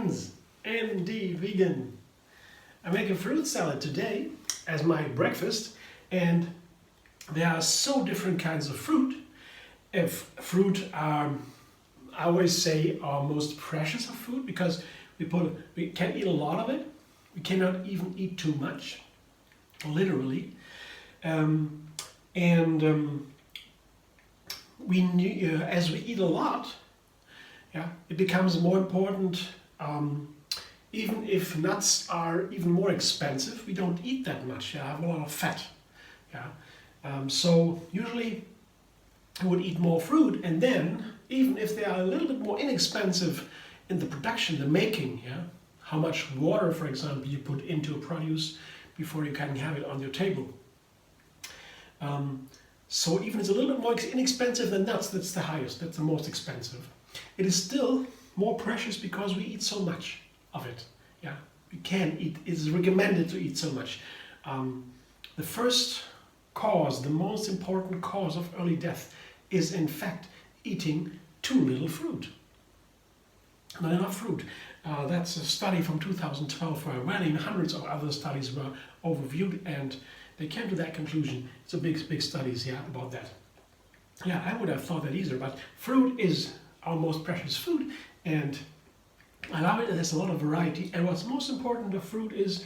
friends, MD Vegan. I make a fruit salad today as my breakfast, and there are so different kinds of fruit. If fruit are, I always say, our most precious of food because we can eat a lot of it. We cannot even eat too much, literally. As we eat a lot, it becomes more important. Even if nuts are even more expensive, we don't eat that much. Have a lot of fat. So usually we would eat more fruit, and then even if they are a little bit more inexpensive in the production, the making, how much water, for example, you put into a produce before you can have it on your table. So even it's a little bit more inexpensive than nuts, that's the highest, that's the most expensive. It is still more precious because we eat so much of it. We can eat, it's recommended to eat so much. The first cause, the most important cause of early death is in fact eating too little fruit. Not enough fruit. That's a study from 2012 where hundreds of other studies were overviewed, and they came to that conclusion. It's a big studies about that. I would have thought that easier, but fruit is our most precious food, and I love it. There's a lot of variety, and what's most important of fruit is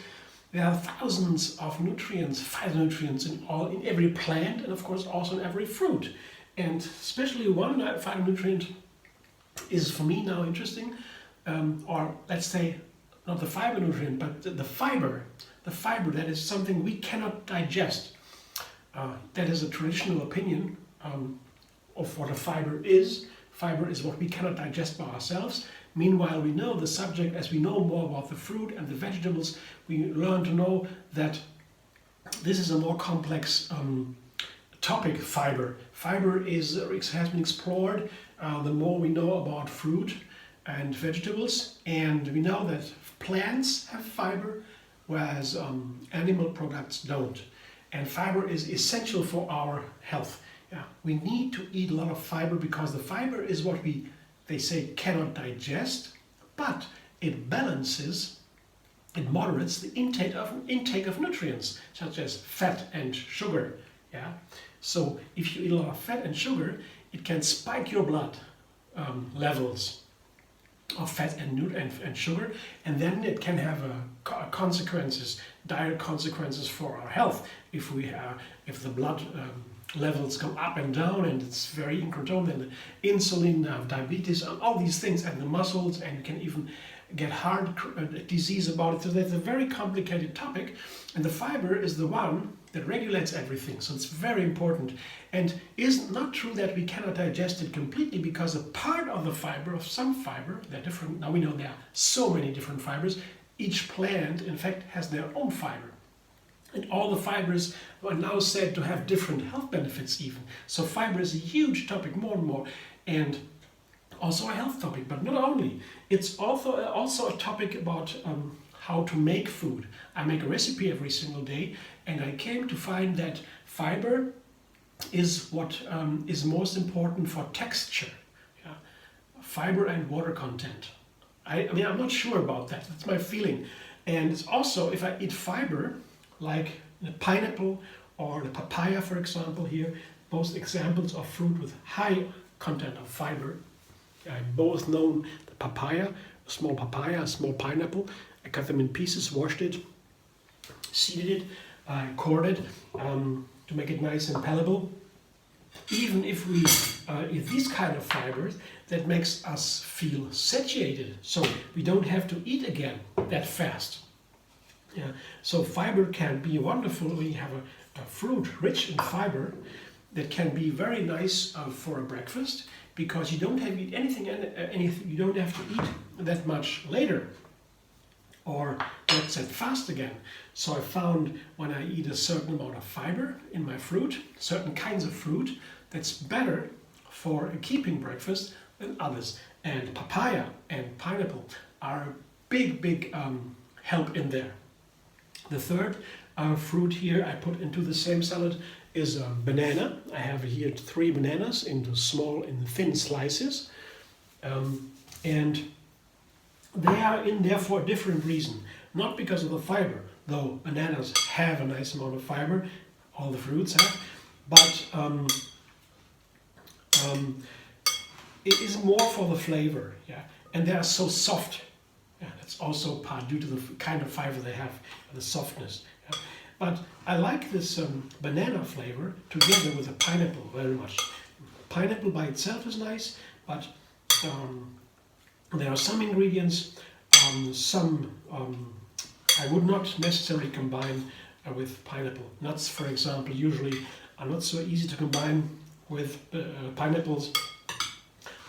there are thousands of nutrients, phytonutrients in every plant, and of course also in every fruit. And especially one phytonutrient is for me now interesting, or let's say not the fiber nutrient, but the fiber. The fiber, that is something we cannot digest. That is a traditional opinion of what a fiber is. Fiber is what we cannot digest by ourselves. Meanwhile, we know the subject, as we know more about the fruit and the vegetables, we learn to know that this is a more complex topic, fiber. Fiber has been explored the more we know about fruit and vegetables, and we know that plants have fiber, whereas animal products don't. And fiber is essential for our health. We need to eat a lot of fiber because the fiber is what they say cannot digest, but it balances, it moderates the intake of nutrients, such as fat and sugar. So if you eat a lot of fat and sugar, it can spike your blood levels of fat and sugar, and then it can have consequences, direct consequences for our health. If the blood levels go up and down, and it's very incongruent, and the insulin, diabetes, all these things, and the muscles, and you can even get heart disease about it. So that's a very complicated topic, and the fiber is the one that regulates everything. So it's very important, and is not true that we cannot digest it completely, because a part of the fiber, of some fiber, they're different. Now we know there are so many different fibers. Each plant, in fact, has their own fiber. And all the fibers are now said to have different health benefits even. So fiber is a huge topic, more and more, and also a health topic, but not only. It's also a topic about how to make food. I make a recipe every single day, and I came to find that fiber is what is most important for texture. Fiber and water content. I mean, I'm not sure about that. That's my feeling. And it's also, if I eat fiber, like the pineapple or the papaya, for example, here, both examples of fruit with high content of fiber. I both known the papaya, a small pineapple. I cut them in pieces, washed it, seeded it, cored it to make it nice and palatable. Even if we eat these kind of fibers, that makes us feel satiated, so we don't have to eat again that fast. So fiber can be wonderful when you have a fruit rich in fiber that can be very nice for a breakfast, because you don't have to eat anything. You don't have to eat that much later, or let's say fast again. So I found when I eat a certain amount of fiber in my fruit, certain kinds of fruit, that's better for a keeping breakfast than others. And papaya and pineapple are a big help in there. The third fruit here I put into the same salad is a banana. I have here 3 bananas in thin slices. And they are in there for a different reason. Not because of the fiber, though bananas have a nice amount of fiber, all the fruits have, but it is more for the flavor, yeah. And they are so soft. Yeah, that's also part due to the kind of fiber they have, the softness. Yeah. But I like this banana flavor together with the pineapple very much. Pineapple by itself is nice, but there are some ingredients, I would not necessarily combine with pineapple. Nuts, for example, usually are not so easy to combine with pineapples.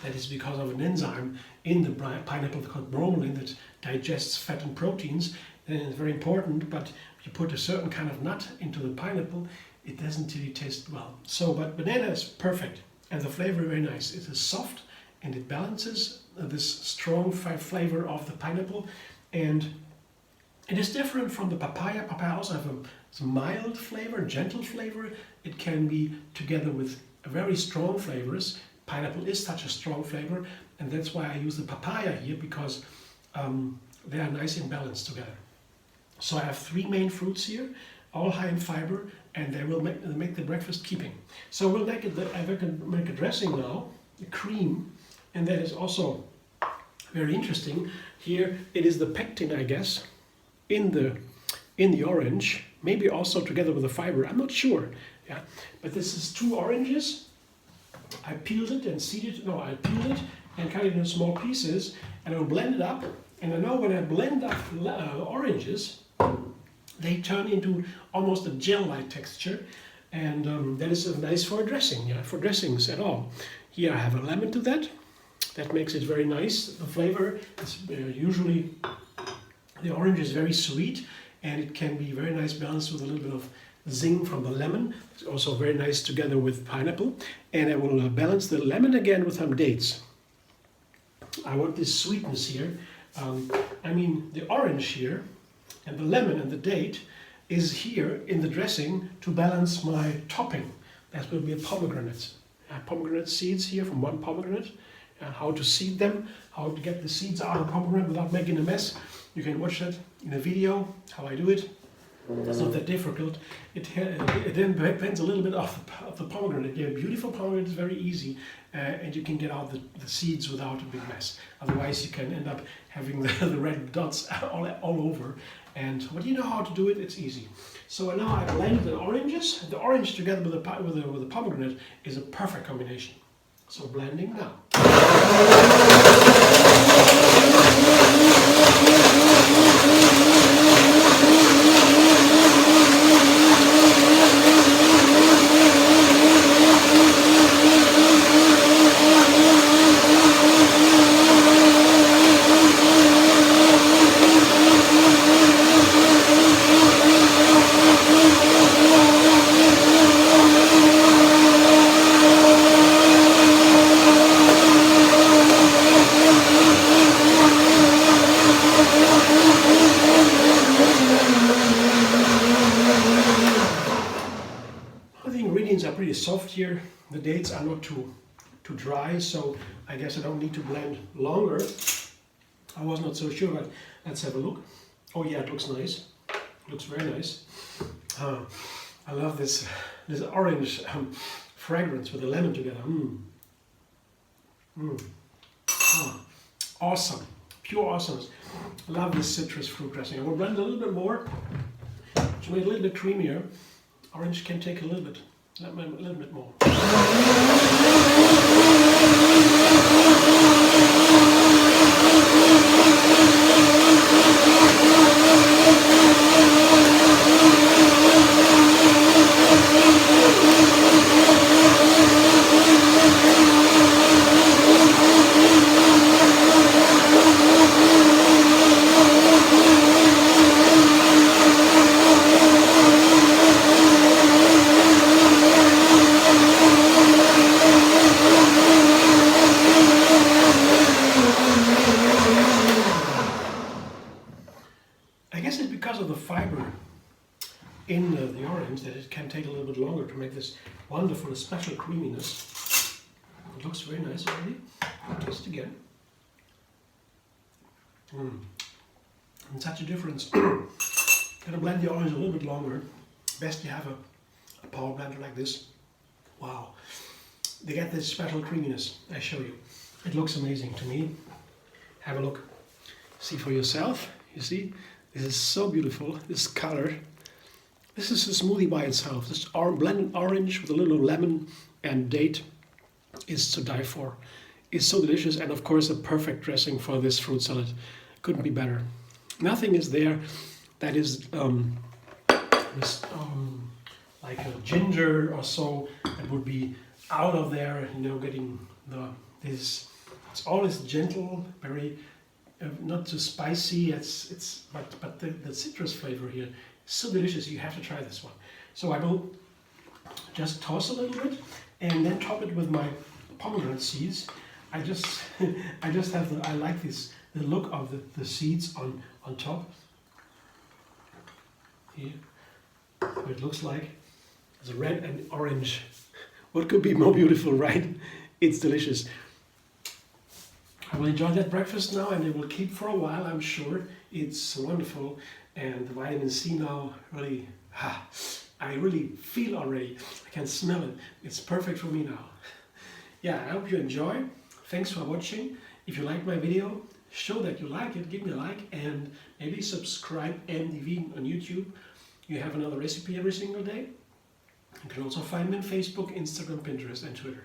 That is because of an enzyme in the pineapple called bromelain that digests fat and proteins, and it's very important, but if you put a certain kind of nut into the pineapple, it doesn't really taste well. So, but banana is perfect, and the flavor is very nice. It is soft, and it balances this strong flavor of the pineapple, and it is different from the papaya. Papaya also have a mild flavor, gentle flavor. It can be together with very strong flavors. Pineapple is such a strong flavor, and that's why I use the papaya here, because they are nice in balance together. So I have 3 main fruits here, all high in fiber, and they will make the breakfast keeping. So we'll make a dressing now, a cream, and that is also very interesting. Here it is the pectin, I guess, in the orange, maybe also together with the fiber. I'm not sure. Yeah, but this is 2 oranges. I peeled it and seeded. No, I peeled it and cut it into small pieces, and I will blend it up. And I know when I blend up oranges, they turn into almost a gel-like texture, and that is nice for a dressing. Yeah, for dressings at all. Here I have a lemon to that. That makes it very nice. The flavor is usually the orange is very sweet, and it can be very nice balanced with a little bit of zing from the lemon. It's also very nice together with pineapple. And I will balance the lemon again with some dates. I want this sweetness here. I mean, the orange here and the lemon and the date is here in the dressing to balance my topping. That will be a pomegranate. Pomegranate seeds here from 1 pomegranate. How to seed them, how to get the seeds out of the pomegranate without making a mess. You can watch that in a video, how I do it. It's not that difficult. It then depends a little bit of the pomegranate. Yeah, beautiful pomegranate is very easy, and you can get out the seeds without a big mess. Otherwise, you can end up having the red dots all over. And but you know how to do it. It's easy. So now I blended the oranges. The orange together with the pomegranate is a perfect combination. So blending now. Are pretty soft here. The dates are not too dry, so I guess I don't need to blend longer. I was not so sure, but let's have a look. Oh yeah, it looks nice. It looks very nice. I love this orange fragrance with the lemon together. Awesome, pure awesomeness. I love this citrus fruit dressing. I will blend a little bit more to make it a little bit creamier. Orange can take a little bit more. I guess it's because of the fiber in the orange that it can take a little bit longer to make this wonderful, special creaminess. It looks very nice already. I'll taste again. And such a difference. Gotta blend the orange a little bit longer. Best you have a power blender like this. Wow. They get this special creaminess. I show you. It looks amazing to me. Have a look. See for yourself. You see? This is so beautiful. This color. This is a smoothie by itself. This blended orange with a little lemon and date is to die for. It's so delicious, and of course a perfect dressing for this fruit salad. Couldn't be better. Nothing is there that is like a ginger or so that would be out of there, you know, getting this. It's always gentle, very not too spicy. But the citrus flavor here is so delicious. You have to try this one. So I will just toss a little bit and then top it with my pomegranate seeds. I like this, the look of the seeds on top. Here, what it looks like. It's red and orange. What could be more beautiful, right? It's delicious. I will enjoy that breakfast now, and it will keep for a while, I'm sure. It's wonderful, and the vitamin C now really, I really feel already. I can smell it. It's perfect for me now. Yeah, I hope you enjoy. Thanks for watching. If you like my video, show that you like it, give me a like, and maybe subscribe MDV on YouTube. You have another recipe every single day. You can also find me on Facebook, Instagram, Pinterest, and Twitter.